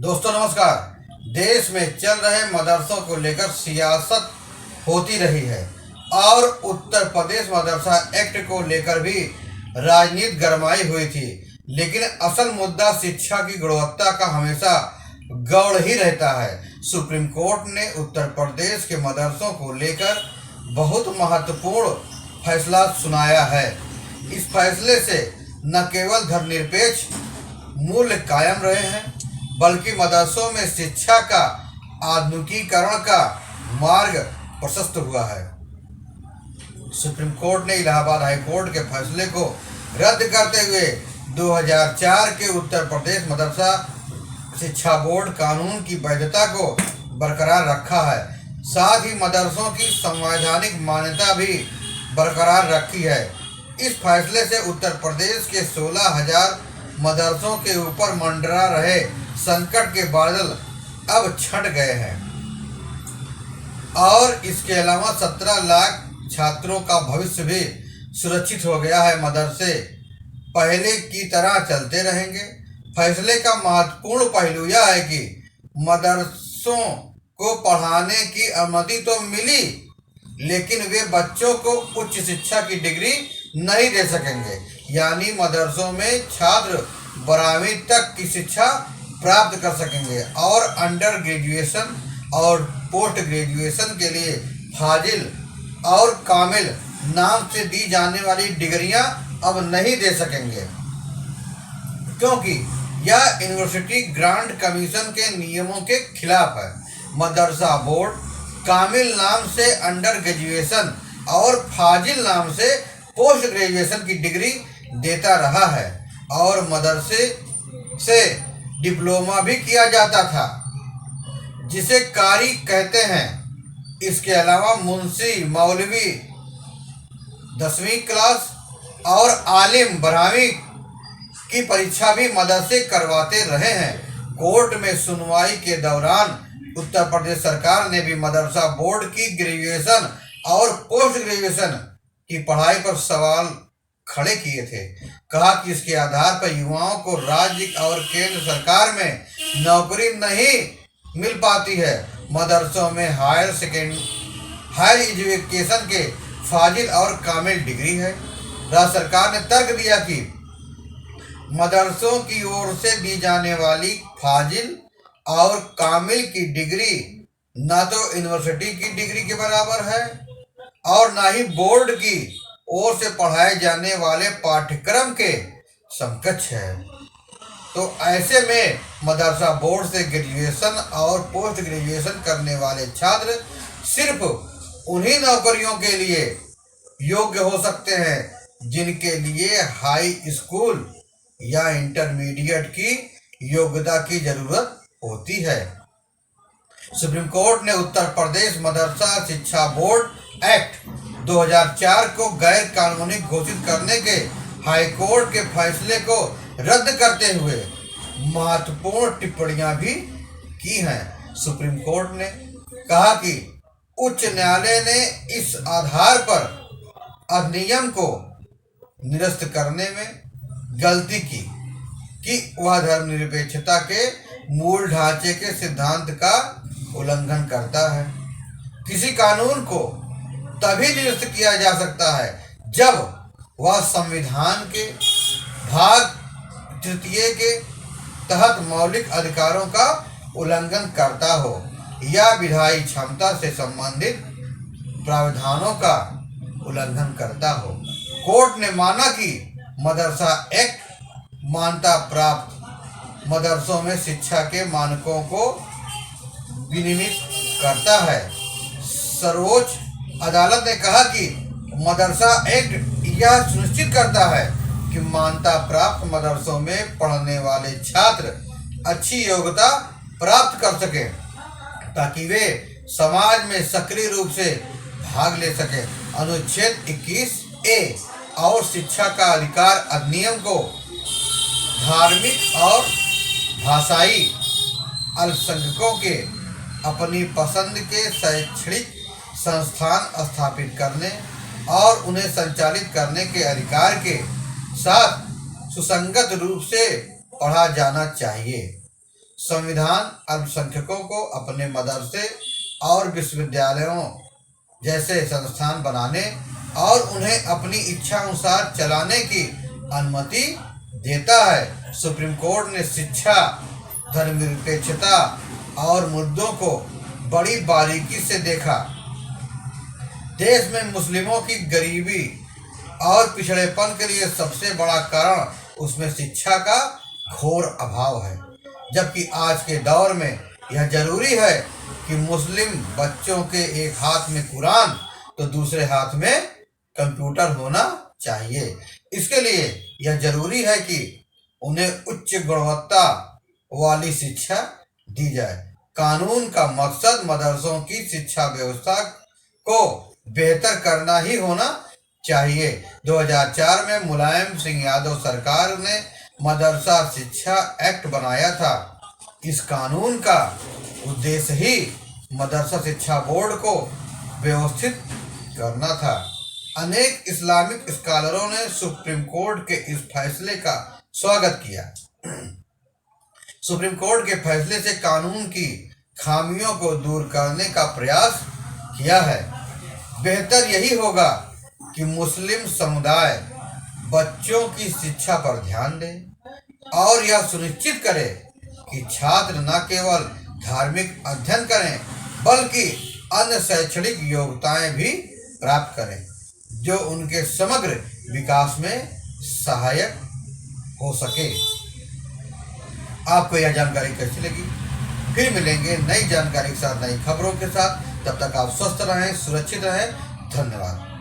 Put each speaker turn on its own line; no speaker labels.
दोस्तों नमस्कार। देश में चल रहे मदरसों को लेकर सियासत होती रही है और उत्तर प्रदेश मदरसा एक्ट को लेकर भी राजनीति गरमाई हुई थी, लेकिन असल मुद्दा शिक्षा की गुणवत्ता का हमेशा गौड़ ही रहता है। सुप्रीम कोर्ट ने उत्तर प्रदेश के मदरसों को लेकर बहुत महत्वपूर्ण फैसला सुनाया है। इस फैसले से न केवल धर्मनिरपेक्ष मूल्य कायम रहे हैं, बल्कि मदरसों में शिक्षा का आधुनिकीकरण का मार्ग प्रशस्त हुआ है। सुप्रीम कोर्ट ने इलाहाबाद हाई कोर्ट के फैसले को रद्द करते हुए 2004 के उत्तर प्रदेश मदरसा शिक्षा बोर्ड कानून की वैधता को बरकरार रखा है। साथ ही मदरसों की संवैधानिक मान्यता भी बरकरार रखी है। इस फैसले से उत्तर प्रदेश के 16,000 मदरसों के ऊपर मंडरा रहे संकट के बादल अब छट गए हैं और इसके अलावा 17 लाख छात्रों का भविष्य भी सुरक्षित हो गया है। मदरसे पहले की तरह चलते रहेंगे। फैसले का महत्वपूर्ण पहलू यह है कि मदरसों को पढ़ाने की अनुमति तो मिली, लेकिन वे बच्चों को उच्च शिक्षा की डिग्री नहीं दे सकेंगे। यानी मदरसों में छात्र 12वीं तक की शिक्षा प्राप्त कर सकेंगे और अंडर ग्रेजुएशन और पोस्ट ग्रेजुएशन के लिए फाजिल और कामिल नाम से दी जाने वाली डिग्रियां अब नहीं दे सकेंगे, क्योंकि यह यूनिवर्सिटी ग्रांट कमीशन के नियमों के खिलाफ है। मदरसा बोर्ड कामिल नाम से अंडर ग्रेजुएशन और फाजिल नाम से पोस्ट ग्रेजुएशन की डिग्री देता रहा है और मदरसे से डिप्लोमा भी किया जाता था, जिसे कारी कहते हैं। इसके अलावा मुंशी मौलवी 10वीं क्लास और आलिम 12वीं की परीक्षा भी मदरसे करवाते रहे हैं। कोर्ट में सुनवाई के दौरान उत्तर प्रदेश सरकार ने भी मदरसा बोर्ड की ग्रेजुएशन और पोस्ट ग्रेजुएशन की पढ़ाई पर सवाल खड़े किए थे। कहा कि इसके आधार पर युवाओं को राज्य और केंद्र सरकार में नौकरी नहीं मिल पाती है। मदरसों में हायर एजुकेशन के फाजिल और कामिल डिग्री है। राज्य सरकार ने तर्क दिया कि मदरसों की ओर से दी जाने वाली फाजिल और कामिल की डिग्री न तो यूनिवर्सिटी की डिग्री के बराबर है और न ही बोर्ड की ओर से पढ़ाए जाने वाले पाठ्यक्रम के समकक्ष है। तो ऐसे में मदरसा बोर्ड से ग्रेजुएशन और पोस्ट ग्रेजुएशन करने वाले छात्र सिर्फ उन्हीं नौकरियों के लिए योग्य हो सकते हैं जिनके लिए हाई स्कूल या इंटरमीडिएट की योग्यता की जरूरत होती है। सुप्रीम कोर्ट ने उत्तर प्रदेश मदरसा शिक्षा बोर्ड एक्ट 2004 को गैर कानूनी घोषित करने के हाई कोर्ट के फैसले को रद्द करते हुए महत्वपूर्ण टिप्पणियां भी की हैं। सुप्रीम कोर्ट ने कहा कि उच्च न्यायालय ने इस आधार पर अधिनियम को निरस्त करने में गलती की कि वह धर्मनिरपेक्षता के मूल ढांचे के सिद्धांत का उल्लंघन करता है। किसी कानून को तभी निरस्त किया जा सकता है जब वह संविधान के भाग 3 के तहत मौलिक अधिकारों का उल्लंघन करता हो या विधायी क्षमता से संबंधित प्रावधानों का उल्लंघन करता हो। कोर्ट ने माना कि मदरसा एक्ट मान्यता प्राप्त मदरसों में शिक्षा के मानकों को विनियमित करता है। सर्वोच्च अदालत ने कहा कि मदरसा एक्ट यह सुनिश्चित करता है कि मान्यता प्राप्त मदरसों में पढ़ने वाले छात्र अच्छी योग्यता प्राप्त कर सकें ताकि वे समाज में सक्रिय रूप से भाग ले सकें। अनुच्छेद 21A और शिक्षा का अधिकार अधिनियम को धार्मिक और भाषाई अल्पसंख्यकों के अपनी पसंद के शैक्षणिक संस्थान स्थापित करने और उन्हें संचालित करने के अधिकार के साथ सुसंगत रूप से पढ़ा जाना चाहिए। संविधान अल्पसंख्यकों को अपने मदरसे और विश्वविद्यालयों जैसे संस्थान बनाने और उन्हें अपनी इच्छा अनुसार चलाने की अनुमति देता है। सुप्रीम कोर्ट ने शिक्षा, धर्मनिरपेक्षता और मुद्दों को बड़ी बारीकी से देखा। देश में मुस्लिमों की गरीबी और पिछड़ेपन के लिए सबसे बड़ा कारण उसमें शिक्षा का घोर अभाव है, जबकि आज के दौर में यह जरूरी है कि मुस्लिम बच्चों के एक हाथ में कुरान तो दूसरे हाथ में कंप्यूटर होना चाहिए। इसके लिए यह जरूरी है कि उन्हें उच्च गुणवत्ता वाली शिक्षा दी जाए। कानून का मकसद मदरसों की शिक्षा व्यवस्था को बेहतर करना ही होना चाहिए। 2004 में मुलायम सिंह यादव सरकार ने मदरसा शिक्षा एक्ट बनाया था। इस कानून का उद्देश्य ही मदरसा शिक्षा बोर्ड को व्यवस्थित करना था। अनेक इस्लामिक स्कॉलरों ने सुप्रीम कोर्ट के इस फैसले का स्वागत किया। सुप्रीम कोर्ट के फैसले से कानून की खामियों को दूर करने का प्रयास किया है। बेहतर यही होगा कि मुस्लिम समुदाय बच्चों की शिक्षा पर ध्यान दे और यह सुनिश्चित करे कि छात्र न केवल धार्मिक अध्ययन करें बल्कि अन्य शैक्षणिक योग्यताएं भी प्राप्त करें जो उनके समग्र विकास में सहायक हो सके। आपको यह जानकारी कैसी लगी? फिर मिलेंगे नई जानकारी के साथ, नई खबरों के साथ। तब तक आप स्वस्थ रहें, सुरक्षित रहें। धन्यवाद।